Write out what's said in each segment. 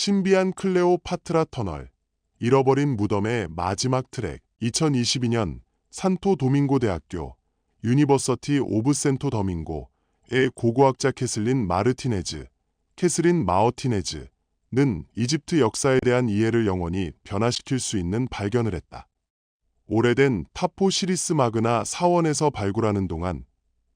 신비한 클레오파트라 터널, 잃어버린 무덤의 마지막 트랙. 2022년 산토 도밍고 대학교 유니버서티 오브 센토 더밍고의 고고학자 캐슬린 마어티네즈는 이집트 역사에 대한 이해를 영원히 변화시킬 수 있는 발견을 했다. 오래된 타포 시리스 마그나 사원에서 발굴하는 동안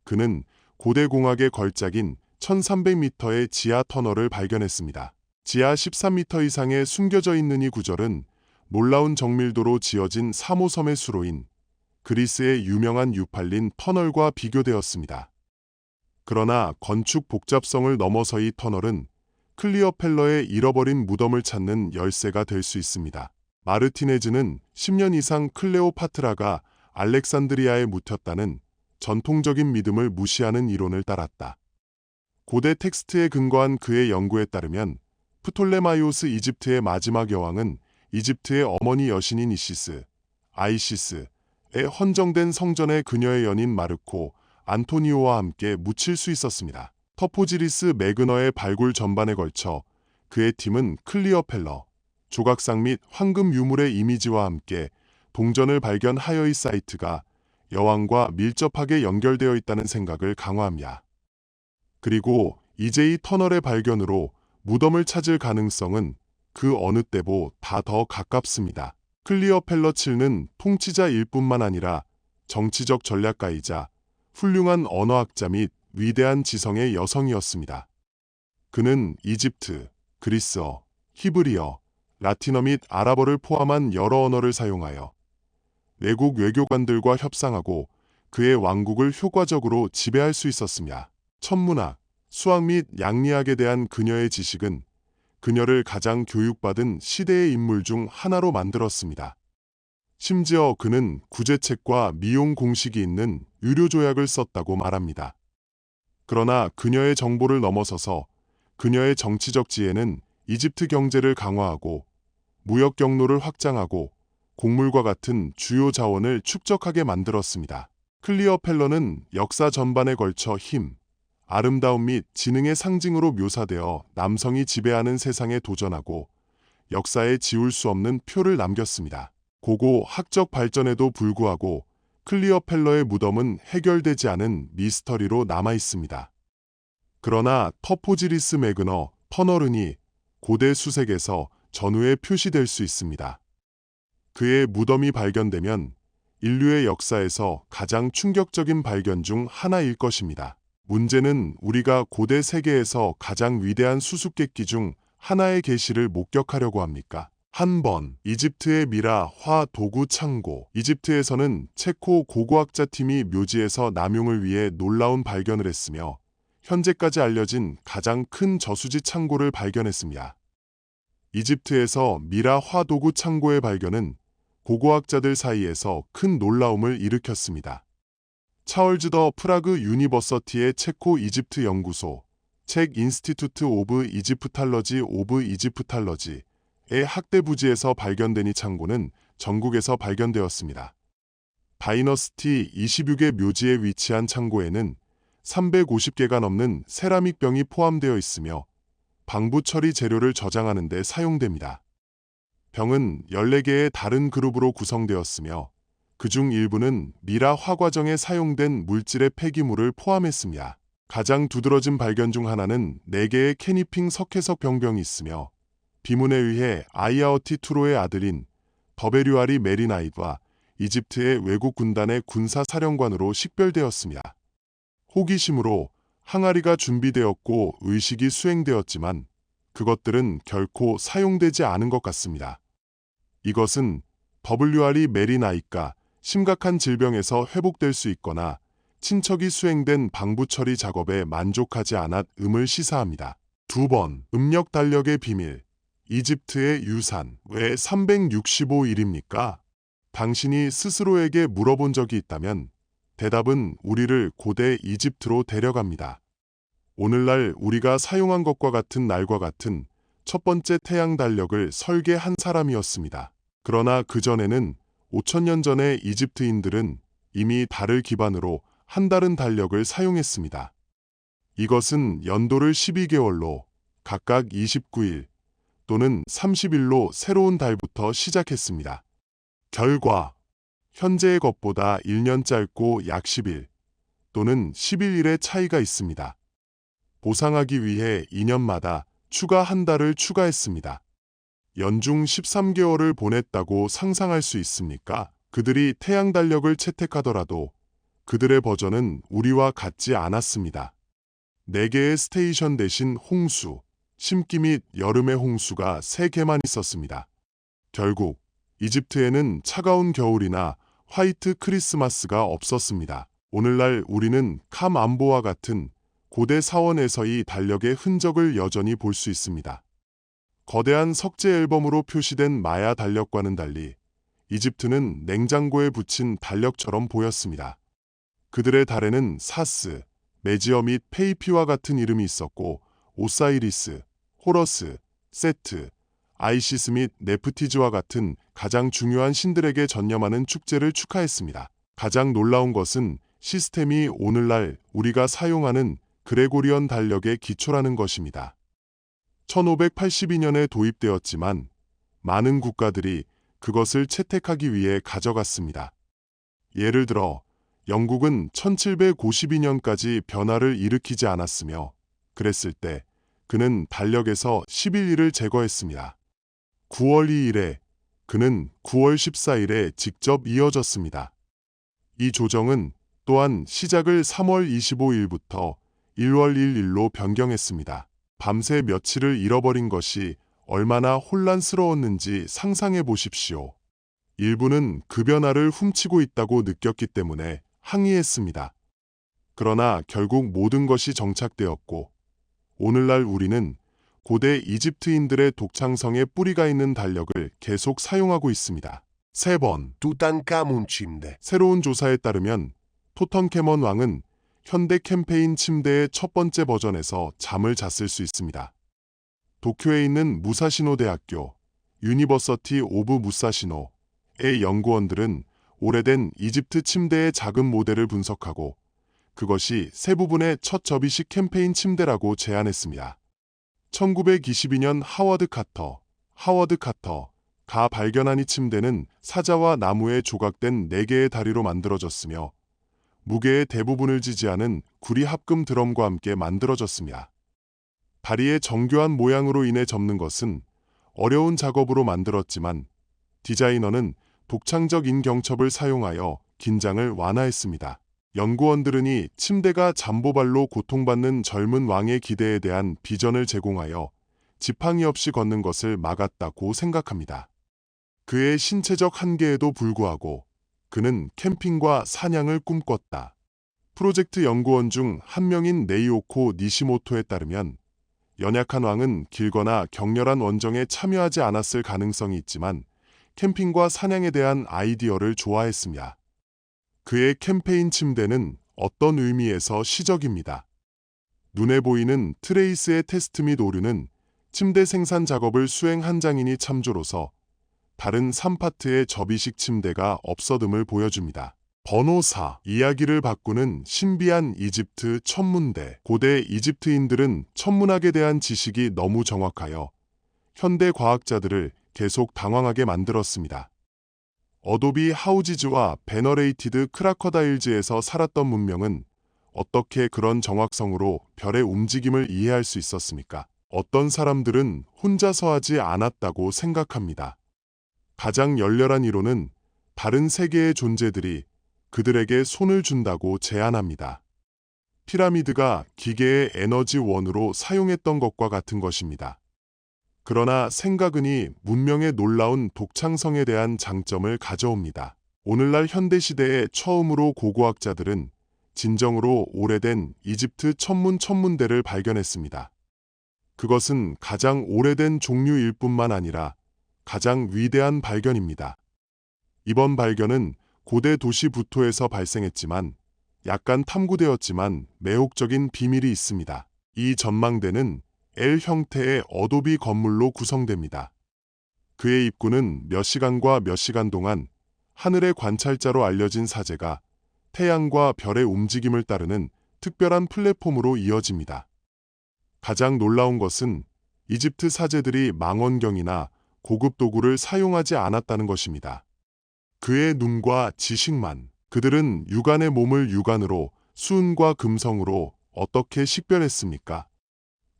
그는 고대 공학의 걸작인 1300m의 지하 터널을 발견했습니다. 지하 13m 이상에 숨겨져 있는 이 구절은 놀라운 정밀도로 지어진 3호섬의 수로인 그리스의 유명한 유팔린 터널과 비교되었습니다. 그러나 건축 복잡성을 넘어서 이 터널은 클리오펠러의 잃어버린 무덤을 찾는 열쇠가 될 수 있습니다. 마르티네즈는 10년 이상 클레오파트라가 알렉산드리아에 묻혔다는 전통적인 믿음을 무시하는 이론을 따랐다. 고대 텍스트에 근거한 그의 연구에 따르면 프톨레마이오스 이집트의 마지막 여왕은 이집트의 어머니 여신인 아이시스의 헌정된 성전에 그녀의 연인 마르코 안토니오와 함께 묻힐 수 있었습니다. 터포지리스 매그너의 발굴 전반에 걸쳐 그의 팀은 클리오펠러, 조각상 및 황금 유물의 이미지와 함께 동전을 발견하여 이 사이트가 여왕과 밀접하게 연결되어 있다는 생각을 강화합니다. 그리고 이제 이 터널의 발견으로 무덤을 찾을 가능성은 그 어느 때보다 더 가깝습니다. 클리오펠러 7는 통치자일 뿐만 아니라 정치적 전략가이자 훌륭한 언어학자 및 위대한 지성의 여성이었습니다. 그는 이집트, 그리스어, 히브리어, 라틴어 및 아랍어를 포함한 여러 언어를 사용하여 외국 외교관들과 협상하고 그의 왕국을 효과적으로 지배할 수 있었습니다. 천문학, 수학 및 양리학에 대한 그녀의 지식은 그녀를 가장 교육받은 시대의 인물 중 하나로 만들었습니다. 심지어 그는 구제책과 미용 공식이 있는 유료 조약을 썼다고 말합니다. 그러나 그녀의 정보를 넘어서서 그녀의 정치적 지혜는 이집트 경제를 강화하고 무역 경로를 확장하고 곡물과 같은 주요 자원을 축적하게 만들었습니다. 클리오펠러는 역사 전반에 걸쳐 힘, 아름다움 및 지능의 상징으로 묘사되어 남성이 지배하는 세상에 도전하고 역사에 지울 수 없는 표를 남겼습니다. 고고 학적 발전에도 불구하고 클리오펠러의 무덤은 해결되지 않은 미스터리로 남아 있습니다. 그러나 터포지리스 매그너 터널은이 고대 수색에서 전후에 표시될 수 있습니다. 그의 무덤이 발견되면 인류의 역사에서 가장 충격적인 발견 중 하나일 것입니다. 문제는 우리가 고대 세계에서 가장 위대한 수수께끼 중 하나의 계시를 목격하려고 합니까? 한 번, 이집트의 미라 화 도구 창고. 이집트에서는 체코 고고학자 팀이 묘지에서 남용을 위해 놀라운 발견을 했으며 현재까지 알려진 가장 큰 저수지 창고를 발견했습니다. 이집트에서 미라 화 도구 창고의 발견은 고고학자들 사이에서 큰 놀라움을 일으켰습니다. 차얼즈 더 프라그 유니버서티의 체코 이집트 연구소, 책 인스티튜트 오브 이집프탈러지의 학대 부지에서 발견된 이 창고는 전국에서 발견되었습니다. 다이너스티 26의 묘지에 위치한 창고에는 350개가 넘는 세라믹 병이 포함되어 있으며 방부 처리 재료를 저장하는 데 사용됩니다. 병은 14개의 다른 그룹으로 구성되었으며 그중 일부는 미라 화과정에 사용된 물질의 폐기물을 포함했습니다. 가장 두드러진 발견 중 하나는 4개의 캐니핑 석회석 병병이 있으며 비문에 의해 아이아오티 투로의 아들인 더베류아리 메리나이드와 이집트의 외국 군단의 군사 사령관으로 식별되었습니다. 호기심으로 항아리가 준비되었고 의식이 수행되었지만 그것들은 결코 사용되지 않은 것 같습니다. 이것은 WR이 메리나이트가 심각한 질병에서 회복될 수 있거나 친척이 수행된 방부 처리 작업에 만족하지 않았음을 시사합니다. 2번, 음력 달력의 비밀. 이집트의 유산. 왜 365일입니까? 당신이 스스로에게 물어본 적이 있다면 대답은 우리를 고대 이집트로 데려갑니다. 오늘날 우리가 사용한 것과 같은 날과 같은 첫 번째 태양 달력을 설계한 사람이었습니다. 그러나 그전에는 5,000년 전의 이집트인들은 이미 달을 기반으로 한 다른 달력을 사용했습니다. 이것은 연도를 12개월로 각각 29일, 또는 30일로 새로운 달부터 시작했습니다. 결과 현재의 것보다 1년 짧고 약 10일 또는 11일의 차이가 있습니다. 보상하기 위해 2년마다 추가 한 달을 추가했습니다. 연중 13개월을 보냈다고 상상할 수 있습니까? 그들이 태양 달력을 채택하더라도 그들의 버전은 우리와 같지 않았습니다. 4개의 스테이션 대신 홍수, 심기 및 여름의 홍수가 3개만 있었습니다. 결국 이집트에는 차가운 겨울이나 화이트 크리스마스가 없었습니다. 오늘날 우리는 캄안보와 같은 고대 사원에서의 달력의 흔적을 여전히 볼 수 있습니다. 거대한 석재 앨범으로 표시된 마야 달력과는 달리 이집트는 냉장고에 붙인 달력처럼 보였습니다. 그들의 달에는 사스, 메지어 및 페이피와 같은 이름이 있었고 오사이리스, 호러스, 세트, 아이시스 및 네프티즈와 같은 가장 중요한 신들에게 전념하는 축제를 축하했습니다. 가장 놀라운 것은 시스템이 오늘날 우리가 사용하는 그레고리언 달력의 기초라는 것입니다. 1582년에 도입되었지만 많은 국가들이 그것을 채택하기 위해 가져갔습니다. 예를 들어 영국은 1752년까지 변화를 일으키지 않았으며 그랬을 때 그는 달력에서 11일을 제거했습니다. 9월 2일에 그는 9월 14일에 직접 이어졌습니다. 이 조정은 또한 시작을 3월 25일부터 1월 1일로 변경했습니다. 밤새 며칠을 잃어버린 것이 얼마나 혼란스러웠는지 상상해 보십시오. 일부는 그 변화를 훔치고 있다고 느꼈기 때문에 항의했습니다. 그러나 결국 모든 것이 정착되었고 오늘날 우리는 고대 이집트인들의 독창성에 뿌리가 있는 달력을 계속 사용하고 있습니다. 3번 투탕카문 침대. 새로운 조사에 따르면 토턴케몬 왕은 현대 캠페인 침대의 첫 번째 버전에서 잠을 잤을 수 있습니다. 도쿄에 있는 무사시노 대학교 유니버서티 오브 무사시노의 연구원들은 오래된 이집트 침대의 작은 모델을 분석하고 그것이 세 부분의 첫 접이식 캠페인 침대라고 제안했습니다. 1922년 하워드 카터가 발견한 이 침대는 사자와 나무에 조각된 4개의 다리로 만들어졌으며 무게의 대부분을 지지하는 구리 합금 드럼과 함께 만들어졌습니다. 다리의 정교한 모양으로 인해 접는 것은 어려운 작업으로 만들었지만 디자이너는 독창적 인경첩을 사용하여 긴장을 완화했습니다. 연구원들은 이 침대가 잠보발로 고통받는 젊은 왕의 기대에 대한 비전을 제공하여 지팡이 없이 걷는 것을 막았다고 생각합니다. 그의 신체적 한계에도 불구하고 그는 캠핑과 사냥을 꿈꿨다. 프로젝트 연구원 중 한 명인 네이오코 니시모토에 따르면 연약한 왕은 길거나 격렬한 원정에 참여하지 않았을 가능성이 있지만 캠핑과 사냥에 대한 아이디어를 좋아했습니다. 그의 캠페인 침대는 어떤 의미에서 시적입니다. 눈에 보이는 트레이스의 테스트 및 오류는 침대 생산 작업을 수행한 장인이 참조로서 다른 3파트의 접이식 침대가 없어듬을 보여줍니다. 번호 4. 이야기를 바꾸는 신비한 이집트 천문대. 고대 이집트인들은 천문학에 대한 지식이 너무 정확하여 현대 과학자들을 계속 당황하게 만들었습니다. 어도비 하우지즈와 베너레이티드 크라커다일즈에서 살았던 문명은 어떻게 그런 정확성으로 별의 움직임을 이해할 수 있었습니까? 어떤 사람들은 혼자서 하지 않았다고 생각합니다. 가장 열렬한 이론은 다른 세계의 존재들이 그들에게 손을 준다고 제안합니다. 피라미드가 기계의 에너지원으로 사용했던 것과 같은 것입니다. 그러나 생각은 이 문명의 놀라운 독창성에 대한 장점을 가져옵니다. 오늘날 현대시대에 처음으로 고고학자들은 진정으로 오래된 이집트 천문대를 발견했습니다. 그것은 가장 오래된 종류일 뿐만 아니라 가장 위대한 발견입니다. 이번 발견은 고대 도시 부토에서 발생했지만 약간 탐구되었지만 매혹적인 비밀이 있습니다. 이 전망대는 L 형태의 어도비 건물로 구성됩니다. 그의 입구는 몇 시간과 몇 시간 동안 하늘의 관찰자로 알려진 사제가 태양과 별의 움직임을 따르는 특별한 플랫폼으로 이어집니다. 가장 놀라운 것은 이집트 사제들이 망원경이나 고급 도구를 사용하지 않았다는 것입니다. 그의 눈과 지식만, 그들은 육안의 몸을 육안으로, 수은과 금성으로 어떻게 식별했습니까?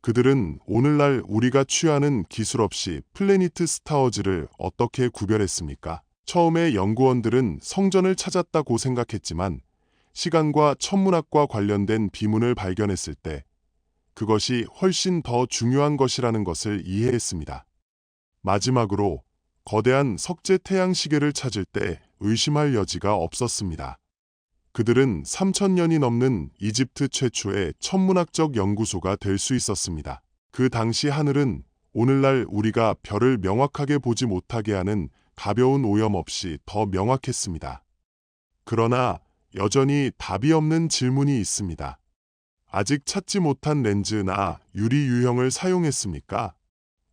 그들은 오늘날 우리가 취하는 기술 없이 플래니트 스타워즈를 어떻게 구별했습니까? 처음에 연구원들은 성전을 찾았다고 생각했지만 시간과 천문학과 관련된 비문을 발견했을 때 그것이 훨씬 더 중요한 것이라는 것을 이해했습니다. 마지막으로 거대한 석재 태양 시계를 찾을 때 의심할 여지가 없었습니다. 그들은 3,000년이 넘는 이집트 최초의 천문학적 연구소가 될 수 있었습니다. 그 당시 하늘은 오늘날 우리가 별을 명확하게 보지 못하게 하는 가벼운 오염 없이 더 명확했습니다. 그러나 여전히 답이 없는 질문이 있습니다. 아직 찾지 못한 렌즈나 유리 유형을 사용했습니까?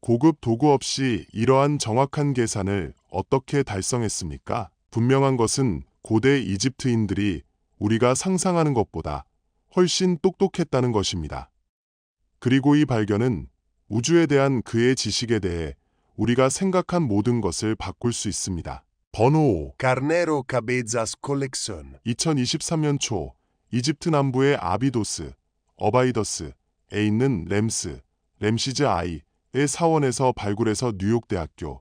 고급 도구 없이 이러한 정확한 계산을 어떻게 달성했습니까? 분명한 것은 고대 이집트인들이 우리가 상상하는 것보다 훨씬 똑똑했다는 것입니다. 그리고 이 발견은 우주에 대한 그의 지식에 대해 우리가 생각한 모든 것을 바꿀 수 있습니다. 번호 5. Carnero Cabezas Collection. 2023년 초 이집트 남부의 아비도스, 어바이더스에 있는 램시즈 아이의 사원에서 발굴해서 뉴욕대학교,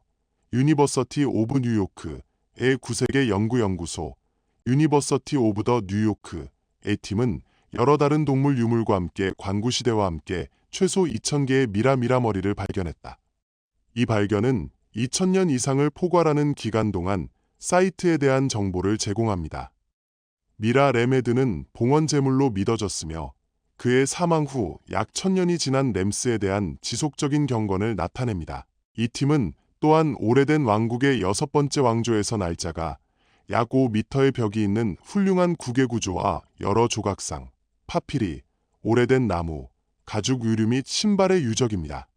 유니버서티 오브 뉴요크의 구세계 연구연구소, 유니버서티 오브 더 뉴요크의 팀은 여러 다른 동물 유물과 함께 관구시대와 함께 최소 2,000개의 미라머리를 발견했다. 이 발견은 2,000년 이상을 포괄하는 기간 동안 사이트에 대한 정보를 제공합니다. 미라 레메드는 봉헌 제물로 믿어졌으며 그의 사망 후 약 1,000년이 지난 램스에 대한 지속적인 경건을 나타냅니다. 이 팀은 또한 오래된 왕국의 6번째 왕조에서 날짜가 약 5m의 벽이 있는 훌륭한 구개 구조와 여러 조각상, 파피리, 오래된 나무, 가죽 의류 및 신발의 유적입니다.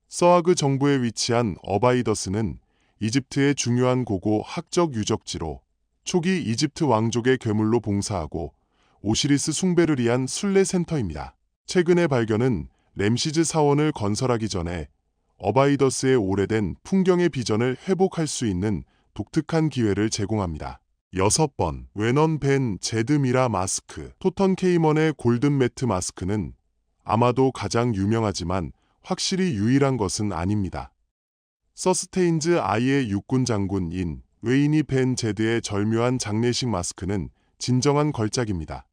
서아그 정부에 위치한 어바이더스는 이집트의 중요한 고고 학적 유적지로 초기 이집트 왕족의 괴물로 봉사하고 오시리스 숭배를 위한 순례 센터입니다. 최근의 발견은 램시즈 사원을 건설하기 전에 어바이더스의 오래된 풍경의 비전을 회복할 수 있는 독특한 기회를 제공합니다. 6번, 웨넌 벤 제드미라 마스크. 토턴케이먼의 골든 매트 마스크는 아마도 가장 유명하지만 확실히 유일한 것은 아닙니다. 서스테인즈 아이의 육군 장군인 웨이니 벤 제드의 절묘한 장례식 마스크는 진정한 걸작입니다.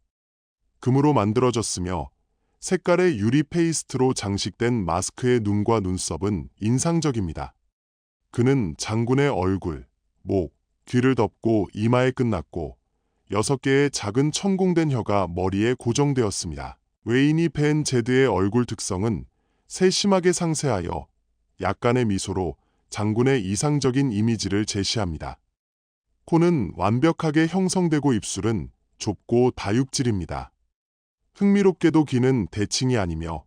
금으로 만들어졌으며 색깔의 유리 페이스트로 장식된 마스크의 눈과 눈썹은 인상적입니다. 그는 장군의 얼굴, 목, 귀를 덮고 이마에 끝났고 6개의 작은 천공된 혀가 머리에 고정되었습니다. 웨이니 벤 제드의 얼굴 특성은 세심하게 상세하여 약간의 미소로 장군의 이상적인 이미지를 제시합니다. 코는 완벽하게 형성되고 입술은 좁고 다육질입니다. 흥미롭게도 귀는 대칭이 아니며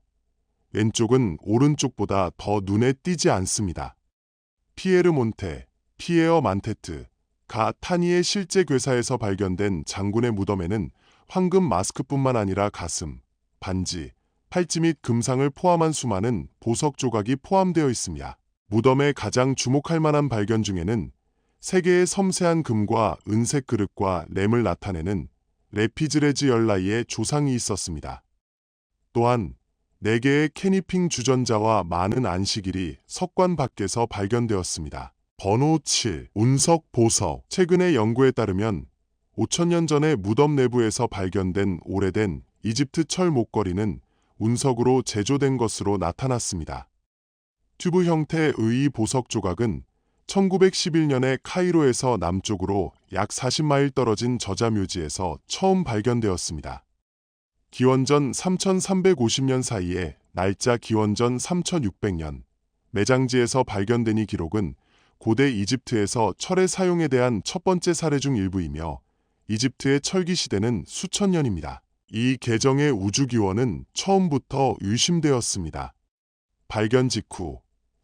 왼쪽은 오른쪽보다 더 눈에 띄지 않습니다. 피에르 몬테, 피에어 만테트, 가 타니의 실제 궤사에서 발견된 장군의 무덤에는 황금 마스크뿐만 아니라 가슴, 반지, 팔찌 및 금상을 포함한 수많은 보석 조각이 포함되어 있습니다. 무덤의 가장 주목할 만한 발견 중에는 3개의 섬세한 금과 은색 그릇과 램을 나타내는 레피즈레즈 열라이의 조상이 있었습니다. 또한 4개의 캐니핑 주전자와 많은 안식일이 석관 밖에서 발견되었습니다. 번호 7. 운석 보석. 최근의 연구에 따르면 5,000년 전에 무덤 내부에서 발견된 오래된 이집트 철 목걸이는 운석으로 제조된 것으로 나타났습니다. 튜브 형태의 이 보석 조각은 1911년에 카이로에서 남쪽으로 약 40마일 떨어진 저자묘지에서 처음 발견되었습니다. 기원전 3350년 사이에 날짜 기원전 3600년 매장지에서 발견된 이 기록은 고대 이집트에서 철의 사용에 대한 첫 번째 사례 중 일부이며 이집트의 철기 시대는 수천 년입니다. 이 계정의 우주기원은 처음부터 의심되었습니다. 발견 직후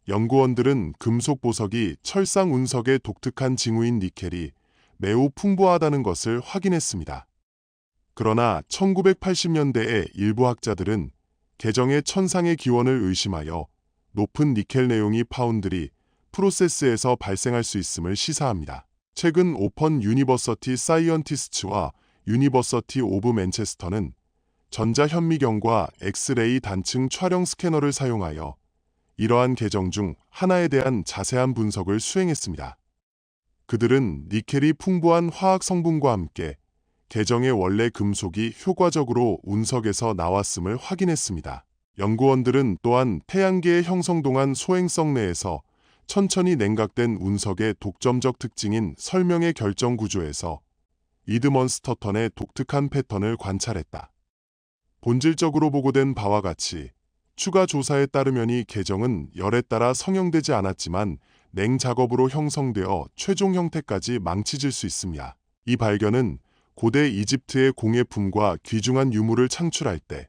연구원들은 금속 보석이 철상 운석의 독특한 징후인 니켈이 매우 풍부하다는 것을 확인했습니다. 그러나 1980년대에 일부 학자들은 계정의 천상의 기원을 의심하여 높은 니켈 내용이 파운드리, 프로세스에서 발생할 수 있음을 시사합니다. 최근 오펀 유니버서티 사이언티스트와 유니버서티 오브 맨체스터는 전자현미경과 엑스레이 단층 촬영 스캐너를 사용하여 이러한 계정 중 하나에 대한 자세한 분석을 수행했습니다. 그들은 니켈이 풍부한 화학 성분과 함께 계정의 원래 금속이 효과적으로 운석에서 나왔음을 확인했습니다. 연구원들은 또한 태양계의 형성 동안 소행성 내에서 천천히 냉각된 운석의 독점적 특징인 설명의 결정 구조에서 이드먼스터턴의 독특한 패턴을 관찰했다. 본질적으로 보고된 바와 같이 추가 조사에 따르면 이 계정은 열에 따라 성형되지 않았지만 냉작업으로 형성되어 최종 형태까지 망치질 수 있습니다. 이 발견은 고대 이집트의 공예품과 귀중한 유물을 창출할 때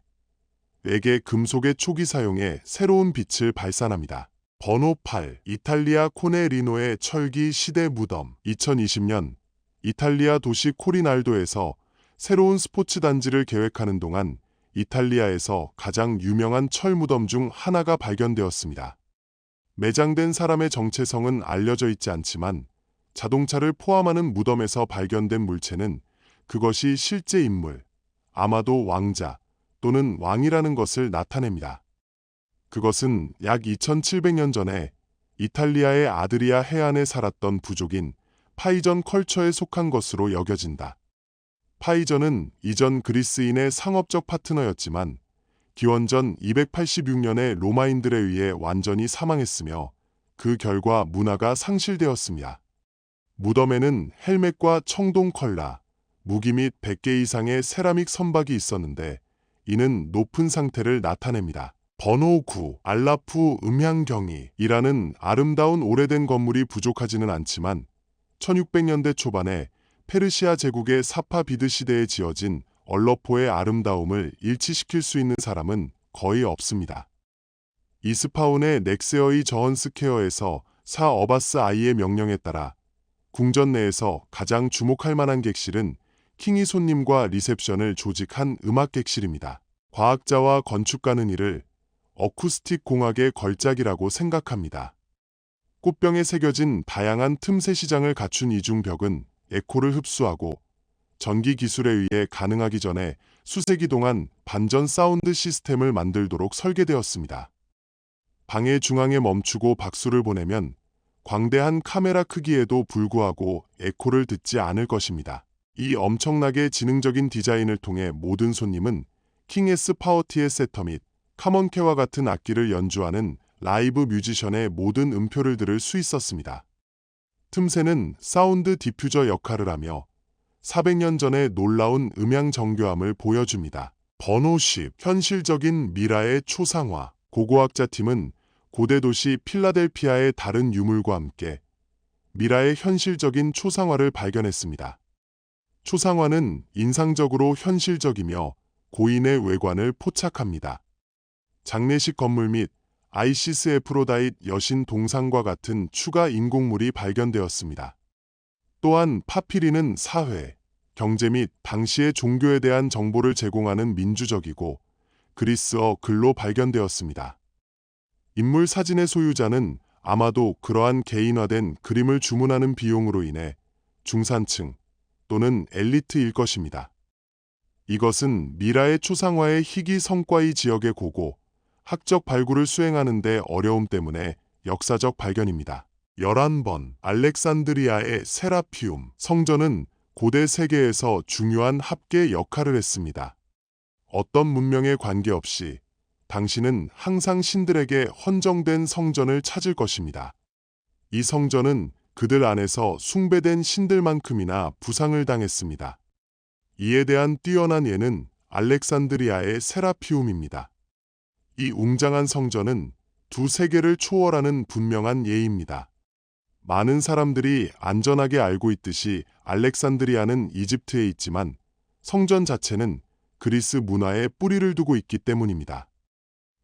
외계 금속의 초기 사용에 새로운 빛을 발산합니다. 번호 8. 이탈리아 코네리노의 철기 시대 무덤. 2020년 이탈리아 도시 코리날도에서 새로운 스포츠 단지를 계획하는 동안 이탈리아에서 가장 유명한 철 무덤 중 하나가 발견되었습니다. 매장된 사람의 정체성은 알려져 있지 않지만 자동차를 포함하는 무덤에서 발견된 물체는 그것이 실제 인물, 아마도 왕자 또는 왕이라는 것을 나타냅니다. 그것은 약 2700년 전에 이탈리아의 아드리아 해안에 살았던 부족인 파이전 컬처에 속한 것으로 여겨진다. 파이전은 이전 그리스인의 상업적 파트너였지만 기원전 286년에 로마인들에 의해 완전히 사망했으며 그 결과 문화가 상실되었습니다. 무덤에는 헬멧과 청동 컬라, 무기 및 100개 이상의 세라믹 선박이 있었는데 이는 높은 상태를 나타냅니다. 번호 9. 알라프 음향경이라는 아름다운 오래된 건물이 부족하지는 않지만 1600년대 초반에 페르시아 제국의 사파비드 시대에 지어진 얼러포의 아름다움을 일치시킬 수 있는 사람은 거의 없습니다. 이스파운의 넥세어이 저언스케어에서 사 어바스 아이의 명령에 따라 궁전 내에서 가장 주목할 만한 객실은 킹이 손님과 리셉션을 조직한 음악 객실입니다. 과학자와 건축가는 이를 어쿠스틱 공학의 걸작이라고 생각합니다. 꽃병에 새겨진 다양한 틈새 시장을 갖춘 이중벽은 에코를 흡수하고 전기 기술에 의해 가능하기 전에 수세기 동안 반전 사운드 시스템을 만들도록 설계되었습니다. 방의 중앙에 멈추고 박수를 보내면 광대한 카메라 크기에도 불구하고 에코를 듣지 않을 것입니다. 이 엄청나게 지능적인 디자인을 통해 모든 손님은 킹에스 파워티의 세터 및 카먼케와 같은 악기를 연주하는 라이브 뮤지션의 모든 음표를 들을 수 있었습니다. 틈새는 사운드 디퓨저 역할을 하며 400년 전의 놀라운 음향 정교함을 보여줍니다. 번호 10. 현실적인 미라의 초상화. 고고학자 팀은 고대 도시 필라델피아의 다른 유물과 함께 미라의 현실적인 초상화를 발견했습니다. 초상화는 인상적으로 현실적이며 고인의 외관을 포착합니다. 장례식 건물 및 아이시스 에프로다잇 여신 동상과 같은 추가 인공물이 발견되었습니다. 또한 파피리는 사회, 경제 및 당시의 종교에 대한 정보를 제공하는 민주적이고 그리스어 글로 발견되었습니다. 인물 사진의 소유자는 아마도 그러한 개인화된 그림을 주문하는 비용으로 인해 중산층 또는 엘리트일 것입니다. 이것은 미라의 초상화의 희귀 성과의 지역의 고고, 학적 발굴을 수행하는 데 어려움 때문에 역사적 발견입니다. 11번. 알렉산드리아의 세라피움. 성전은 고대 세계에서 중요한 합계 역할을 했습니다. 어떤 문명에 관계없이 당신은 항상 신들에게 헌정된 성전을 찾을 것입니다. 이 성전은 그들 안에서 숭배된 신들만큼이나 부상을 당했습니다. 이에 대한 뛰어난 예는 알렉산드리아의 세라피움입니다. 이 웅장한 성전은 두 세계를 초월하는 분명한 예입니다. 많은 사람들이 안전하게 알고 있듯이 알렉산드리아는 이집트에 있지만 성전 자체는 그리스 문화에 뿌리를 두고 있기 때문입니다.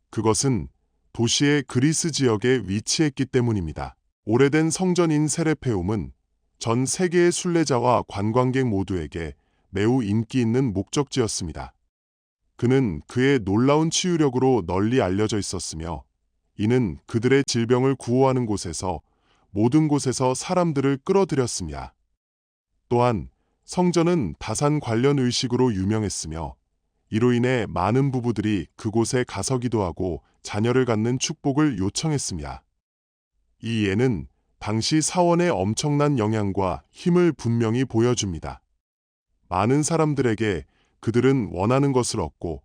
그것은 도시의 그리스 지역에 위치했기 때문입니다. 오래된 성전인 세레페움은 전 세계의 순례자와 관광객 모두에게 매우 인기 있는 목적지였습니다. 그는 그의 놀라운 치유력으로 널리 알려져 있었으며 이는 그들의 질병을 구호하는 곳에서 모든 곳에서 사람들을 끌어들였습니다. 또한 성전은 다산 관련 의식으로 유명했으며 이로 인해 많은 부부들이 그곳에 가서 기도하고 자녀를 갖는 축복을 요청했습니다. 이 예는 당시 사원의 엄청난 영향과 힘을 분명히 보여줍니다. 많은 사람들에게 그들은 원하는 것을 얻고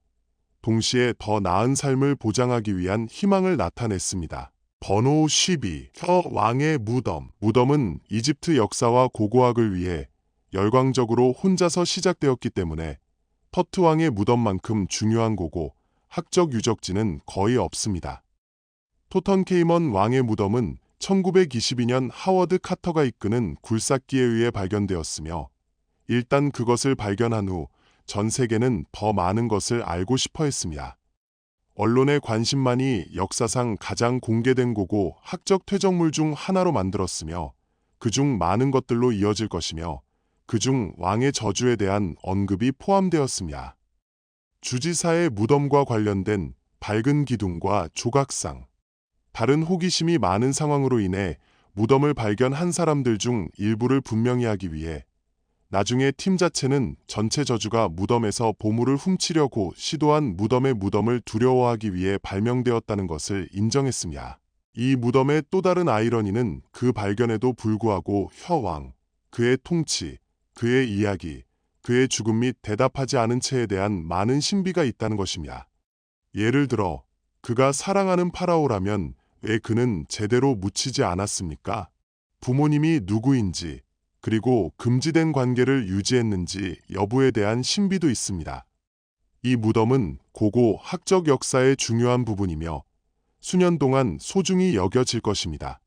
동시에 더 나은 삶을 보장하기 위한 희망을 나타냈습니다. 번호 12. 혀 왕의 무덤. 무덤은 이집트 역사와 고고학을 위해 열광적으로 혼자서 시작되었기 때문에 터트 왕의 무덤만큼 중요한 고고, 학적 유적지는 거의 없습니다. 토턴케이먼 왕의 무덤은 1922년 하워드 카터가 이끄는 굴삭기에 의해 발견되었으며 일단 그것을 발견한 후 전 세계는 더 많은 것을 알고 싶어 했습니다. 언론의 관심만이 역사상 가장 공개된 고고 학적 퇴적물 중 하나로 만들었으며 그중 많은 것들로 이어질 것이며 그중 왕의 저주에 대한 언급이 포함되었습니다. 주지사의 무덤과 관련된 밝은 기둥과 조각상. 다른 호기심이 많은 상황으로 인해 무덤을 발견한 사람들 중 일부를 분명히 하기 위해 나중에 팀 자체는 전체 저주가 무덤에서 보물을 훔치려고 시도한 무덤을 두려워하기 위해 발명되었다는 것을 인정했습니다. 이 무덤의 또 다른 아이러니는 그 발견에도 불구하고 혀왕, 그의 통치, 그의 이야기, 그의 죽음 및 대답하지 않은 채에 대한 많은 신비가 있다는 것입니다. 예를 들어 그가 사랑하는 파라오라면 왜 그는 제대로 묻히지 않았습니까? 부모님이 누구인지 그리고 금지된 관계를 유지했는지 여부에 대한 신비도 있습니다. 이 무덤은 고고 학적 역사의 중요한 부분이며 수년 동안 소중히 여겨질 것입니다.